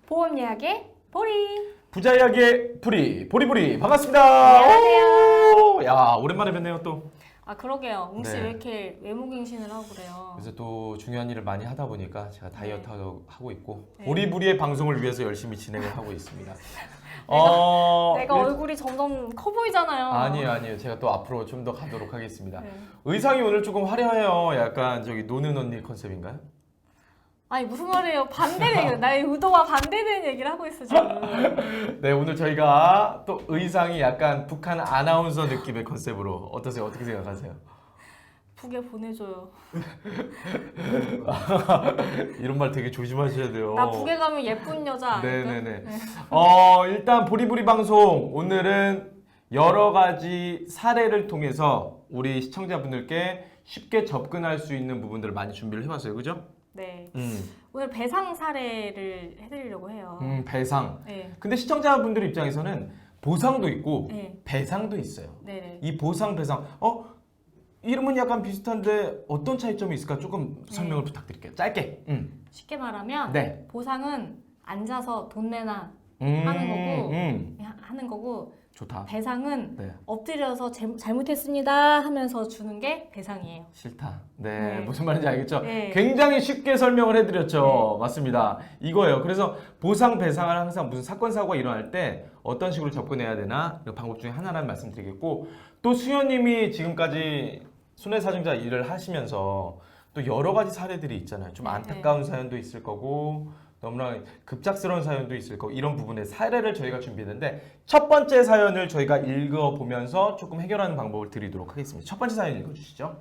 보험 예약의 보리. 부자 이야기의 보리보리 반갑습니다. 안녕하세요. 야, 오랜만에 뵙네요 또. 아 그러게요. 웅씨 네. 왜 이렇게 외모갱신을 하고 그래요? 그래서 또 중요한 일을 많이 하다 보니까 제가 다이어트 하고 있고 네. 보리보리의 방송을 위해서 열심히 진행을 하고 있습니다. 내가 얼굴이 점점 커 보이잖아요. 아니에요. 제가 또 앞으로 좀 더 가도록 하겠습니다. 네. 의상이 오늘 조금 화려해요. 약간 저기 노는 언니 컨셉인가요? 아니 무슨 말이에요? 반대되는 나의 의도와 반대되는 얘기를 하고 있어 지금. 네, 오늘 저희가 또 의상이 약간 북한 아나운서 느낌의 컨셉으로 어떠세요? 어떻게 생각하세요? 북에 보내줘요. 이런 말 되게 조심하셔야 돼요. 나 북에 가면 예쁜 여자 아닐까? 네네네. 네. 일단 보리보리 방송 오늘은 여러 가지 사례를 통해서 우리 시청자분들께 쉽게 접근할 수 있는 부분들을 많이 준비를 해봤어요. 그죠? 네. 음, 오늘 배상 사례를 해드리려고 해요. 배상. 네. 근데 시청자분들 입장에서는 보상도 있고 네. 배상도 있어요. 네네. 이 보상, 배상. 이름은 약간 비슷한데 어떤 차이점이 있을까? 조금 설명을 부탁드릴게요. 짧게. 쉽게 말하면 네. 보상은 앉아서 돈 내나 하는 거고 좋다. 배상은 네. 엎드려서 잘못했습니다 하면서 주는 게 배상이에요. 싫다. 네, 네. 무슨 말인지 알겠죠? 네. 굉장히 쉽게 설명을 해드렸죠. 네. 맞습니다. 이거예요. 그래서 보상, 배상을 항상 무슨 사건, 사고가 일어날 때 어떤 식으로 접근해야 되나 이 방법 중에 하나라는 말씀드리겠고, 또 수현님이 지금까지 손해사정자 일을 하시면서 또 여러 가지 사례들이 있잖아요. 좀 네, 안타까운 사연도 있을 거고 너무나 급작스러운 사연도 있을 거고 이런 부분의 사례를 저희가 준비했는데 첫 번째 사연을 저희가 읽어보면서 조금 해결하는 방법을 드리도록 하겠습니다. 첫 번째 사연 읽어주시죠.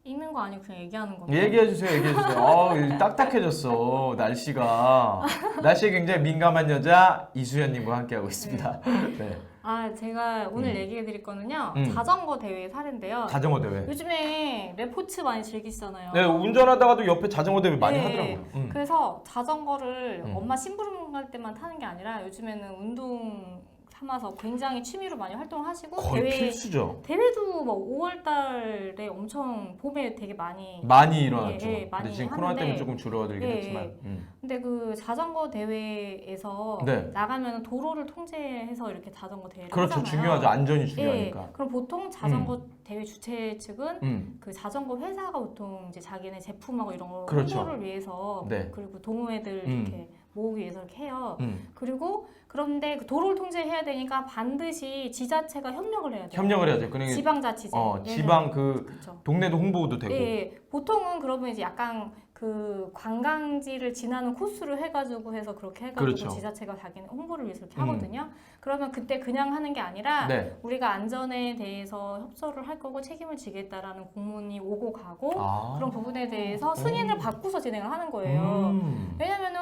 읽는 거 아니고 그냥 얘기하는 거. 얘기해주세요. 딱딱해졌어. 날씨에 굉장히 민감한 여자 이수연님과 함께하고 있습니다. 네. 아 제가 오늘 얘기해 드릴 거는요. 음. 자전거 대회 사례인데요. 자전거 대회. 요즘에 레포츠 많이 즐기시잖아요. 네, 운전하다가도 옆에 자전거 대회 많이 네. 하더라고요. 그래서 자전거를 음. 엄마 심부름 갈 때만 타는 게 아니라 요즘에는 운동 삼아서 굉장히 취미로 많이 활동을 하시고 거의 필수죠. 대회도 막 5월 달에 엄청 봄에 되게 많이 일어났죠. 예, 많이 근데 지금 하는데, 코로나 때문에 조금 줄어들긴 예, 했지만. 근데 그 자전거 대회에서 네. 나가면 도로를 통제해서 이렇게 자전거 대회를 그렇죠. 하잖아요. 중요하죠. 안전이 예, 중요하니까. 그럼 보통 자전거 대회 주최 측은 음. 그 자전거 회사가 보통 이제 자기네 제품하고 이런 거 그렇죠. 홍보를 위해서 네. 그리고 동호회들 음. 이렇게 모으기 위해서 이렇게 해요. 음. 그리고 그런데 그 도로를 통제해야 되니까 반드시 지자체가 협력을 해야 돼요. 협력을 해야죠. 그러니까 지방자치제. 지방 그 그렇죠. 동네도 홍보도 되고. 예, 보통은 그러면 이제 약간 그 관광지를 지나는 코스를 해가지고 해서 그렇게 해가지고 그렇죠. 지자체가 자기네 홍보를 위해서 이렇게 하거든요. 그러면 그때 그냥 하는 게 아니라 네. 우리가 안전에 대해서 협조를 할 거고 책임을 지겠다라는 공문이 오고 가고 그런 부분에 대해서 승인을 받고서 진행을 하는 거예요. 왜냐면은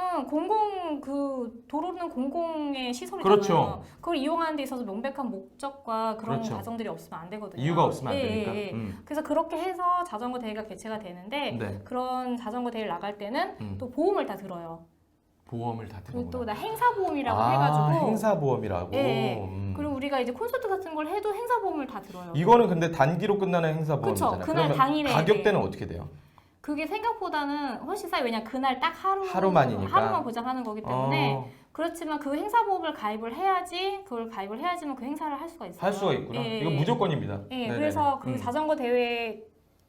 그 도로는 공공의 시설이잖아요. 그렇죠. 그걸 이용하는 데 있어서 명백한 목적과 그런 그렇죠. 과정들이 없으면 안 되거든요. 이유가 없으면 안 예, 되니까. 예, 예. 그래서 그렇게 해서 자전거 대회가 개최가 되는데 네. 그런 자전거 대회를 나갈 때는 또 보험을 다 들어요. 보험을 다 그리고 또 드는구나. 나 행사보험이라고 해가지고 행사보험이라고. 예, 예. 그리고 우리가 이제 콘서트 같은 걸 해도 행사보험을 다 들어요. 이거는 근데 단기로 끝나는 행사보험이잖아요. 그쵸, 그날 그러면 당일에 가격대는 네. 어떻게 돼요? 그게 생각보다는 훨씬 싸요. 왜냐 그날 딱 하루만이니까. 하루만 보장하는 거기 때문에 그렇지만 그 행사보험을 가입을 해야지 그걸 가입을 해야지만 그 행사를 할 수가 있어요. 할 수가 있구나. 예, 이거 예. 무조건입니다. 예, 네네네. 그래서 그 자전거 대회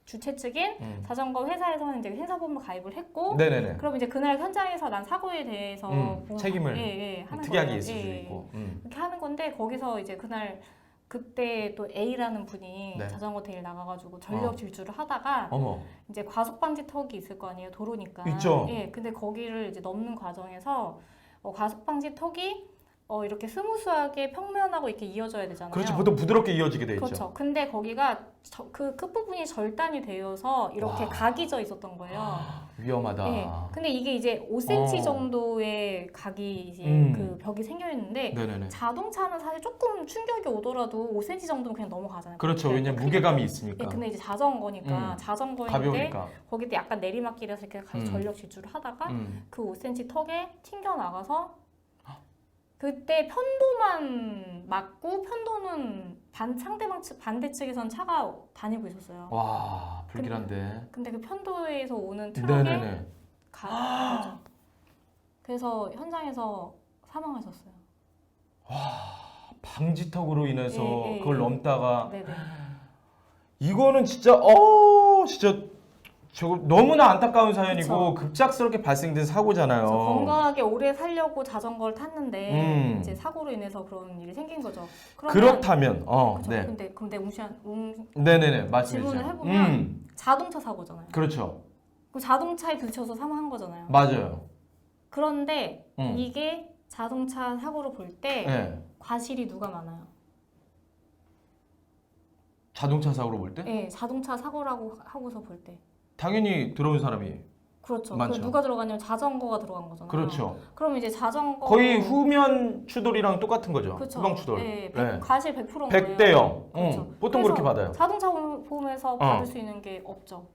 주최 측인 자전거 회사에서는 이제 행사보험을 가입을 했고, 네네네. 그럼 이제 그날 현장에서 난 사고에 대해서 책임을 하는 특이하게 거예요. 있을 수 있고. 이렇게 하는 건데 거기서 이제 그날 그때 또 A라는 분이 네. 자전거 대회를 나가가지고 전력 질주를 하다가 어머. 이제 과속 방지 턱이 있을 거 아니에요, 도로니까. 있죠. 예, 근데 거기를 이제 넘는 과정에서 과속 방지 턱이 이렇게 스무스하게 평면하고 이렇게 이어져야 되잖아요. 그렇지. 보통 부드럽게 이어지게 돼 있죠. 그렇죠. 근데 거기가 그 끝부분이 절단이 되어서 이렇게 와. 각이 져 있었던 거예요. 위험하다. 예. 근데 이게 이제 5cm 정도의 각이 이제 그 벽이 생겨 있는데 네네네. 자동차는 사실 조금 충격이 오더라도 5cm 정도는 그냥 넘어가잖아요. 그렇죠. 그렇게 왜냐면 크니까. 무게감이 예, 있으니까. 근데 이제 자전거니까 자전거인데 가벼우니까. 거기도 약간 내리막길에서 이렇게 가서 전력 질주를 하다가 그 5cm 턱에 튕겨 나가서 그때 편도만 맞고 편도는 상대방 반대 측에선 차가 다니고 있었어요. 그래서 현장에서 사망하셨어요. 방지턱으로 인해서 예, 예, 그걸 예. 넘다가 네네. 이거는 진짜 진짜 저거 너무나 안타까운 사연이고 그쵸. 급작스럽게 발생된 사고잖아요. 그래서 건강하게 오래 살려고 자전거를 탔는데 음. 이제 사고로 인해서 그런 일이 생긴 거죠. 그렇다면 그쵸. 네. 근데 네네네 말씀해 질문을 주세요. 해보면 자동차 사고잖아요. 그렇죠. 그 자동차에 부딪혀서 사망한 거잖아요. 맞아요. 그런데 음. 이게 자동차 사고로 볼 때 네. 과실이 누가 많아요? 자동차 사고로 볼 때 네, 자동차 사고라고 하고서 볼 때. 당연히 들어온 사람이 그렇죠. 많죠. 그 누가 들어가냐면 자전거가 들어간 거잖아요. 그렇죠. 그럼 이제 자전거 거의 후면 추돌이랑 똑같은 거죠. 그렇죠. 후방 추돌. 네, 네. 과실 100%인 100대 거예요. 0. 그렇죠. 보통 그래서 그렇게 받아요. 자동차 보험에서 받을 수 있는 게 없죠.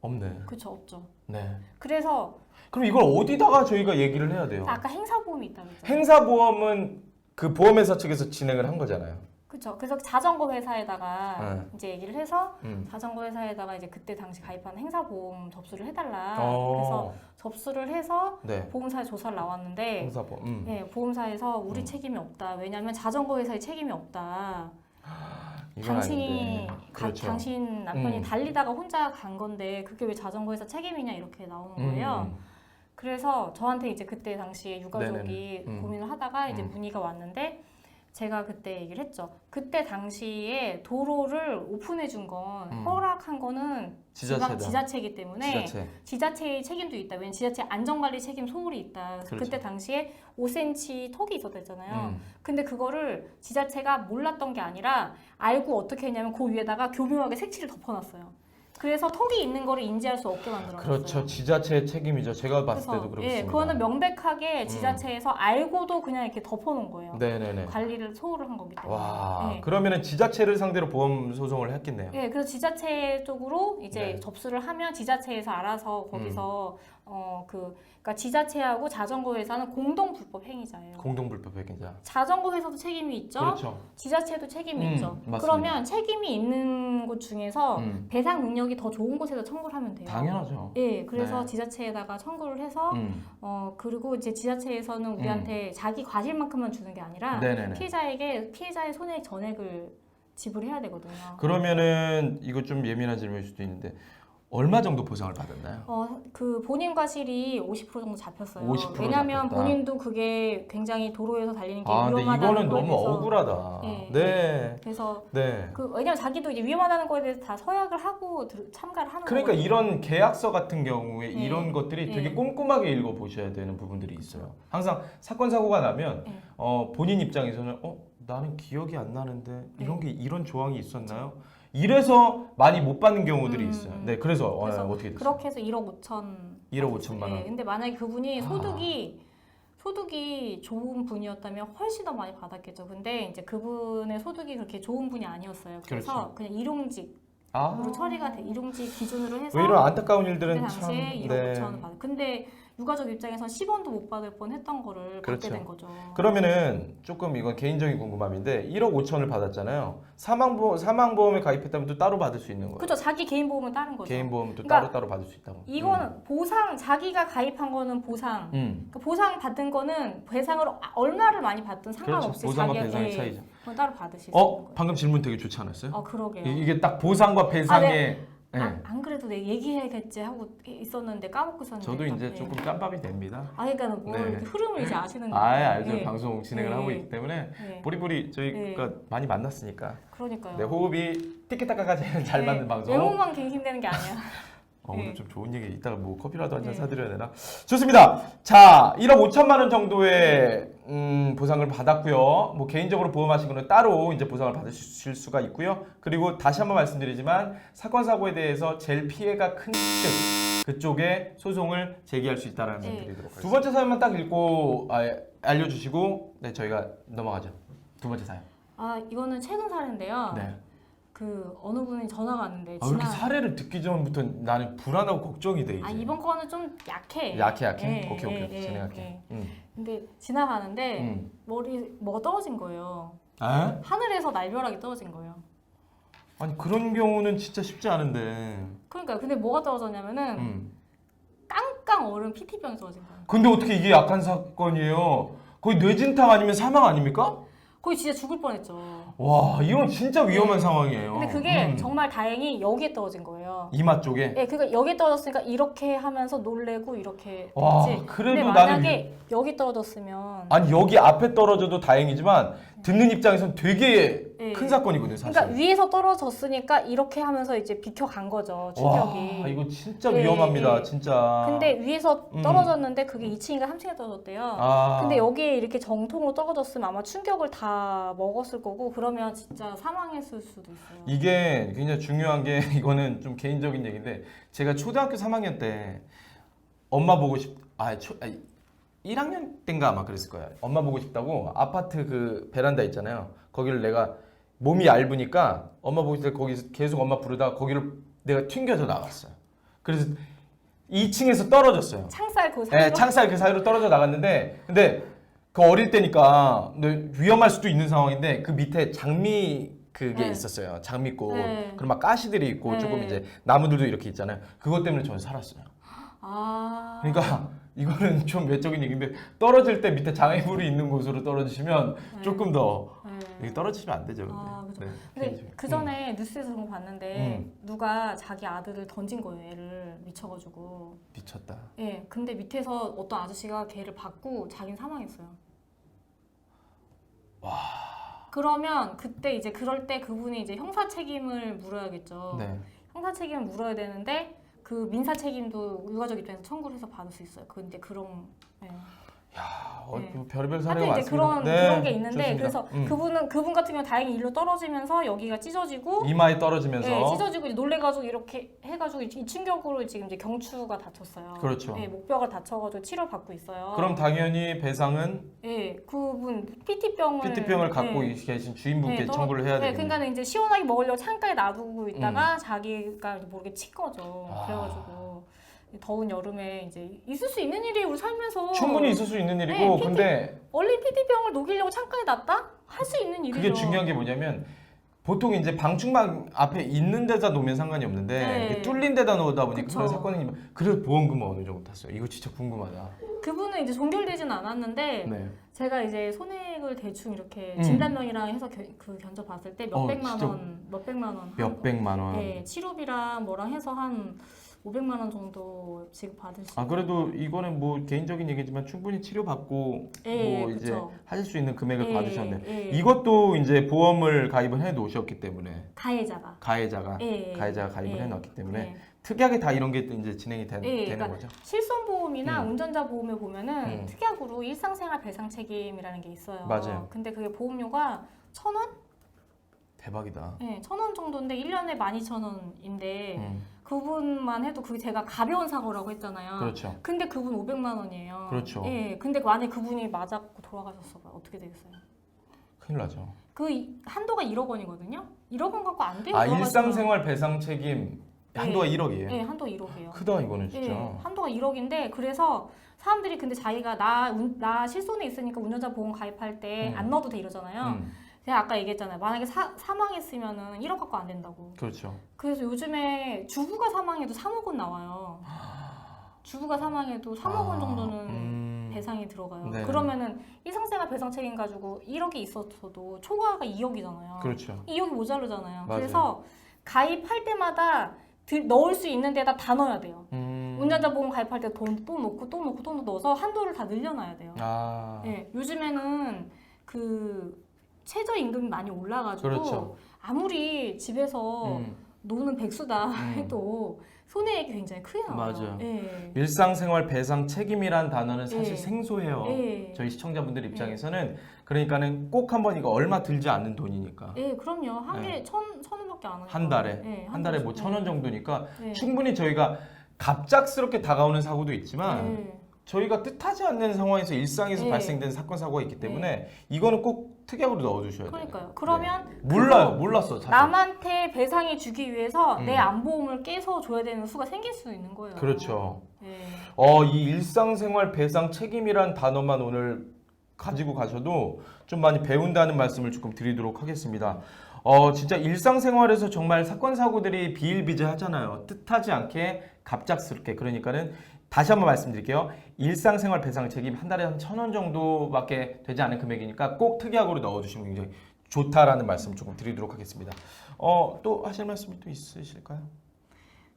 없네. 그렇죠, 없죠. 네. 그래서 그럼 이걸 어디다가 저희가 얘기를 해야 돼요? 아까 행사보험이 있다고 했잖아요. 행사보험은 그 보험회사 측에서 진행을 한 거잖아요. 그렇죠. 그래서 자전거 회사에다가 네. 이제 얘기를 해서 음. 자전거 회사에다가 이제 그때 당시 가입한 행사보험 접수를 해달라. 어. 그래서 접수를 해서 네. 보험사에 조사를 나왔는데 행사보험. 네, 보험사에서 우리 책임이 없다. 왜냐하면 자전거 회사의 책임이 없다. 이건 당신이 아닌데. 그렇죠. 당신 남편이 음. 달리다가 혼자 간 건데 그게 왜 자전거 회사 책임이냐 이렇게 나오는 거예요. 그래서 저한테 이제 그때 당시에 유가족이 네네네. 고민을 하다가 이제 문의가 왔는데 제가 그때 얘기를 했죠. 그때 당시에 도로를 오픈해 준 건 허락한 거는 지자체다. 지자체이기 때문에 지자체. 지자체의 책임도 있다. 왜냐면 지자체 안전관리 책임 소홀이 있다. 그래서 그렇죠. 그때 당시에 5cm 턱이 있었다 했잖아요. 음. 근데 그거를 지자체가 몰랐던 게 아니라 알고 어떻게 했냐면 그 위에다가 교묘하게 색칠을 덮어놨어요. 그래서 턱이 있는 거를 인지할 수 없게 만들어놨어요. 그렇죠. 지자체의 책임이죠. 제가 봤을 그래서, 때도 그렇습니다. 예, 그거는 명백하게 지자체에서 알고도 그냥 이렇게 덮어놓은 거예요. 네네네. 관리를 소홀을 한 거기 때문에. 와, 예. 그러면은 지자체를 상대로 보험 소송을 했겠네요. 예, 그래서 지자체 쪽으로 이제 네. 접수를 하면 지자체에서 알아서 거기서 그러니까 지자체하고 자전거 회사는 공동 불법 행위자예요. 공동 불법 행위자. 자전거 회사도 책임이 있죠. 그렇죠. 지자체도 책임이 있죠. 맞습니다. 그러면 책임이 있는 곳 중에서 음. 배상 능력이 더 좋은 곳에다 청구를 하면 돼요. 당연하죠. 예, 그래서 네. 지자체에다가 청구를 해서 음. 그리고 이제 지자체에서는 우리한테 자기 과실만큼만 주는 게 아니라 네네네. 피해자의 손해액 전액을 지불해야 되거든요. 그러면은 이거 좀 예민한 질문일 수도 있는데 얼마 정도 보상을 받았나요? 그 본인 과실이 50% 정도 잡혔어요. 50% 왜냐하면 잡혔다. 본인도 그게 굉장히 도로에서 달리는 게 아, 근데 위험하다는 이거는 거에 너무 대해서 억울하다. 예, 네. 그래서 네. 왜냐면 자기도 이제 위험하다는 거에 대해서 다 서약을 하고 참가를 하는 그러니까 거거든요. 이런 계약서 같은 경우에 네. 이런 것들이 되게 네. 꼼꼼하게 읽어 보셔야 되는 부분들이 있어요. 항상 사건 사고가 나면 네. 본인 입장에서는 나는 기억이 안 나는데 이런 네. 게 이런 조항이 있었나요? 이래서 많이 못 받는 경우들이 있어요. 네, 그래서 어떻게 됐어요? 그렇게 해서 1억 5천 1억 5천만 원. 네, 근데 만약에 그분이 소득이 좋은 분이었다면 훨씬 더 많이 받았겠죠. 근데 이제 그분의 소득이 그렇게 좋은 분이 아니었어요. 그래서 그렇죠. 그냥 일용직으로 아, 처리가 돼. 일용직 기준으로 해서 왜 이런 안타까운 그때 일들은 참. 당시에 1억 네. 5천 받아. 근데 유가족 입장에서 10원도 못 받을 뻔했던 거를 그렇죠. 받게 된 거죠. 그러면은 조금 이건 개인적인 궁금함인데 1억 5천을 받았잖아요. 사망보험에 가입했다면 또 따로 받을 수 있는 거예요. 그렇죠. 자기 개인 보험은 다른 거죠. 개인 보험도 그러니까 따로 받을 수 있다고. 이거는 보상, 자기가 가입한 거는 보상. 그 보상 받은 거는 배상을 얼마를 많이 받든 상관없이 그렇죠. 보상과 자기가 배상의 차이죠. 그건 따로 받으실 수 있는 거예요. 방금 질문 되게 좋지 않았어요? 그러게요. 이게 딱 보상과 배상의 네. 안 그래도 내 얘기해야겠지 하고 있었는데 까먹고 있었는데. 저도 이제 네. 조금 깜빡이 됩니다. 그러니까 뭐 네. 이렇게 흐름을 이제 아시는 거예요. 알죠. 네. 방송 진행을 네. 하고 있기 때문에 네. 보리보리 저희가 많이 만났으니까 그러니까요. 네, 호흡이 티키타카가 잘 맞는 방송. 외모만 갱신되는 게 아니야. 오늘 네. 좀 좋은 얘기 이따가 뭐 커피라도 한 잔 네. 사드려야 되나? 좋습니다. 자, 1억 5천만 원 정도의 보상을 받았고요. 뭐 개인적으로 보험하신 거는 따로 이제 보상을 받으실 수가 있고요. 그리고 다시 한번 말씀드리지만 사건 사고에 대해서 제일 피해가 큰 측 그쪽에 소송을 제기할 수 있다는 말씀 드리도록 하겠습니다. 두 번째 사연만 딱 읽고 알려주시고 네, 저희가 넘어가죠. 두 번째 사연. 이거는 최근 사례인데요. 네. 그 어느 분이 전화가 왔는데 왜 이렇게 사례를 듣기 전부터 나는 불안하고 걱정이 돼 이제. 이번 거는 좀 약해. 약해? 예, 오케이. 예, 진행할게. 예. 근데 지나가는데 뭐가 떨어진 거예요. 에? 하늘에서 날벼락이 떨어진 거예요. 아니 그런 경우는 진짜 쉽지 않은데. 그러니까 근데 뭐가 떨어졌냐면은 합강 어른 PT병이 떨어진 거예요. 근데 어떻게 이게 약한 사건이에요? 거의 뇌진탕 아니면 사망 아닙니까? 거의 진짜 죽을 뻔했죠. 와, 이건 진짜 위험한 상황이에요. 근데 그게 정말 다행히 여기에 떨어진 거예요. 이마 쪽에? 네, 그러니까 여기에 떨어졌으니까 이렇게 하면서 놀래고 이렇게 와, 됐지. 그래도 근데 나는 만약에 여기 떨어졌으면 아니 여기 앞에 떨어져도 다행이지만 듣는 입장에선 되게 네. 큰 사건이거든요, 사실. 그러니까 위에서 떨어졌으니까 이렇게 하면서 이제 비켜간 거죠, 충격이. 와, 이거 진짜 네, 위험합니다, 네. 진짜. 근데 위에서 떨어졌는데 그게 2층인가 3층에 떨어졌대요. 아. 근데 여기에 이렇게 정통으로 떨어졌으면 아마 충격을 다 먹었을 거고 그러면 진짜 사망했을 수도 있어요. 이게 굉장히 중요한 게 이거는 좀 개인적인 얘기인데 제가 초등학교 3학년 때 엄마 보고 1학년 때인가 아마 그랬을 거예요. 엄마 보고 싶다고 아파트 그 베란다 있잖아요. 거기를 내가 몸이 얇으니까 엄마 보고 싶을 때 거기서 계속 엄마 부르다가 거기를 내가 튕겨져 나갔어요. 그래서 2층에서 떨어졌어요. 창살 그 사이로? 네, 창살 그 사이로 떨어져 나갔는데 근데 그 어릴 때니까 위험할 수도 있는 상황인데 그 밑에 장미 그게 네. 있었어요. 장미꽃. 네. 그리고 막 가시들이 있고 네. 조금 이제 나무들도 이렇게 있잖아요. 그것 때문에 저는 살았어요. 아. 그러니까 이거는 좀 외적인 얘기인데 떨어질 때 밑에 장애물이 있는 곳으로 떨어지시면 네. 조금 더 네. 이게 떨어지시면 안 되죠. 근데. 아, 그죠. 네, 근데 개인적으로. 그 전에 뉴스에서 그런 거 봤는데 누가 자기 아들을 던진 거예요. 애를 미쳐가지고. 미쳤다. 예. 근데 밑에서 어떤 아저씨가 걔를 받고 자기는 사망했어요. 와. 그러면 그때 이제 그럴 때 그분이 이제 형사 책임을 물어야겠죠. 네. 형사 책임을 물어야 되는데 그 민사 책임도 유가족 입장에서 청구를 해서 받을 수 있어요. 그 이제 그런. 예. 야, 네. 별별 사례가 하여튼 이제 많습니다. 그런 게 있는데 좋습니다. 그래서 그분 같은 경우 다행히 일로 떨어지면서 여기가 찢어지고 이마에 떨어지면서 네, 찢어지고 이제 놀래가지고 이렇게 해가지고 이 충격으로 지금 이제 경추가 다쳤어요. 그렇죠. 네, 목뼈가 다쳐가지고 치료 받고 있어요. 그럼 당연히 배상은 네, 그분 PT병을 갖고 네, 계신 주인분께 네, 청구를 해야 네, 되겠네요. 그러니까 이제 시원하게 먹으려고 창가에 놔두고 있다가 자기가 모르게 친 거죠. 아. 그래가지고 더운 여름에 이제 있을 수 있는 일이 우리 살면서 충분히 있을 수 있는 일이고 네, 근데 얼린 PT병을 녹이려고 창가에 놨다? 할 수 있는 일이죠. 그게 중요한 게 뭐냐면 보통 이제 방충망 앞에 있는 데다 놓으면 상관이 없는데 네. 이게 뚫린 데다 놓다 보니까 그쵸. 그런 사건이 그래서 보험금은 어느 정도 탔어요. 이거 진짜 궁금하다. 그분은 이제 종결되진 않았는데 네. 제가 이제 손해액을 대충 이렇게 진단명이랑 해서 견적봤을 때 몇백만 진짜 원, 몇백만 원, 몇백만 원. 네, 치료비랑 뭐랑 해서 한 500만 원 정도 지급받을 수. 아 그래도 이거는 뭐 개인적인 얘기지만 충분히 치료받고 예, 뭐 이제 그쵸. 하실 수 있는 금액을 예, 받으셨네. 예. 이것도 이제 보험을 가입을 해 놓으셨기 때문에 가해자가. 가해자가 예, 가입을 예, 해 놨기 때문에 예. 특이하게 다 이런 게 이제 진행이 되는 그러니까 거죠. 실손보험이나 운전자 보험에 보면은 음. 특약으로 일상생활 배상 책임이라는 게 있어요. 맞아요. 근데 그게 보험료가 1,000원? 대박이다. 네, 1,000원 정도인데 1년에 12,000원인데 음. 그분만 해도 그게 제가 가벼운 사고라고 했잖아요. 그렇죠. 근데 그분 500만 원이에요. 그렇죠. 예. 근데 만약에 그분이 맞았고 돌아가셨어 봐요. 어떻게 되겠어요? 큰일 나죠. 한도가 1억 원이거든요. 1억 원 갖고 안 돼요. 아 돌아가시면. 일상생활 배상 책임 한도가 1억이에요. 네, 한도 1억이에요. 크다 이거는 진짜. 예, 한도가 1억인데 그래서 사람들이 근데 자기가 나 실손에 있으니까 운전자 보험 가입할 때 안 넣어도 돼 이러잖아요. 제가 아까 얘기했잖아요. 만약에 사망했으면은 1억 갖고 안 된다고. 그렇죠. 그래서 요즘에 주부가 사망해도 3억 원 나와요. 주부가 사망해도 3억 원 정도는 배상이 들어가요. 네. 그러면은 일상생활 배상 책임 가지고 1억이 있었어도 초과가 2억이잖아요. 그렇죠. 2억이 모자르잖아요. 맞아요. 그래서 가입할 때마다 넣을 수 있는 데다 다 넣어야 돼요. 운전자 보험 가입할 때 돈 또 넣고 또 넣고 또 넣어서 한도를 다 늘려놔야 돼요. 아. 네, 요즘에는 그 최저임금이 많이 올라가지고 그렇죠. 아무리 집에서 노는 백수다 해도 손해액이 굉장히 크게 나와요. 맞아요. 예. 일상생활 배상 책임이란 단어는 사실 예. 생소해요. 예. 저희 시청자분들 입장에서는 그러니까는 꼭 한번 이거 얼마 들지 않는 돈이니까 예, 그럼요. 한 네. 개 1,000원밖에 안 하니까. 한 달에 예, 한 달에 뭐 달에 1,000원 정도니까 예. 충분히 저희가 갑작스럽게 다가오는 사고도 있지만 예. 저희가 뜻하지 않는 상황에서 일상에서 네. 발생된 사건 사고가 있기 때문에 이거는 꼭 특약으로 넣어두셔야 돼요. 그러니까요. 그러면 네. 몰랐어. 사실. 남한테 배상이 주기 위해서 음. 내 안보험을 깨서 줘야 되는 수가 생길 수 있는 거예요. 그렇죠. 예. 이 일상생활 배상 책임이란 단어만 오늘 가지고 가셔도 좀 많이 배운다는 말씀을 조금 드리도록 하겠습니다. 진짜 일상생활에서 정말 사건 사고들이 비일비재하잖아요. 뜻하지 않게 갑작스럽게 그러니까는 다시 한번 말씀드릴게요. 일상생활 배상 책임 한 달에 한 1,000원 정도밖에 되지 않은 금액이니까 꼭 특약으로 넣어주시면 굉장히 좋다라는 말씀 조금 드리도록 하겠습니다. 또 하실 말씀이 또 있으실까요?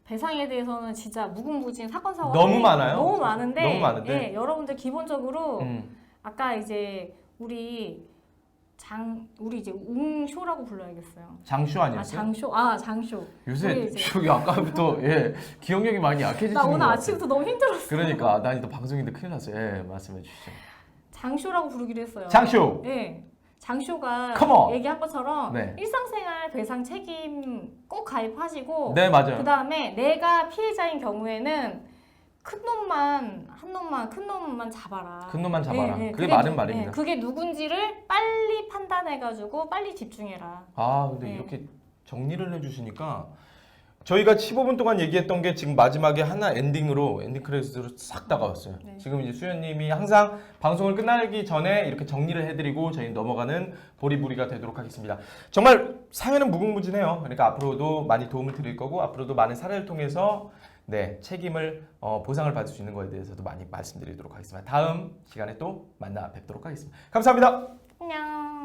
배상에 대해서는 진짜 무궁무진 사건 사고 너무 많아요. 너무 많은데, 너무 많은데. 예, 여러분들 기본적으로 음. 아까 이제 우리 이제 웅쇼라고 불러야겠어요. 장쇼 아 아니었어요? 장쇼, 장쇼. 요새 우리 이제- 저기 아까부터 예, 기억력이 많이 약해지시는 나 것 오늘 같아요. 아침부터 너무 힘들었어. 그러니까 나 이제 방송인데 큰일 났어요. 예, 말씀해 주시죠. 장쇼라고 부르기로 했어요. 장쇼. 예. 장쇼가 Come on. 얘기한 것처럼 네. 일상생활 배상 책임 꼭 가입하시고 네, 맞아요. 그 다음에 내가 피해자인 경우에는 큰 놈만 잡아라. 큰 놈만 잡아라. 예, 예. 그게 맞는 말입니다. 그게 누군지를 빨리 판단해가지고 빨리 집중해라. 근데 네. 이렇게 정리를 해주시니까 저희가 15분 동안 얘기했던 게 지금 마지막에 하나 엔딩 크레딧으로 싹 다가왔어요. 네. 지금 이제 수연님이 항상 방송을 끝나기 전에 이렇게 정리를 해드리고 저희 넘어가는 보리부리가 되도록 하겠습니다. 정말 사연은 무궁무진해요. 그러니까 앞으로도 많이 도움을 드릴 거고 앞으로도 많은 사례를 통해서 네, 책임을 보상을 받을 수 있는 거에 대해서도 많이 말씀드리도록 하겠습니다. 다음 시간에 또 만나 뵙도록 하겠습니다. 감사합니다. 안녕.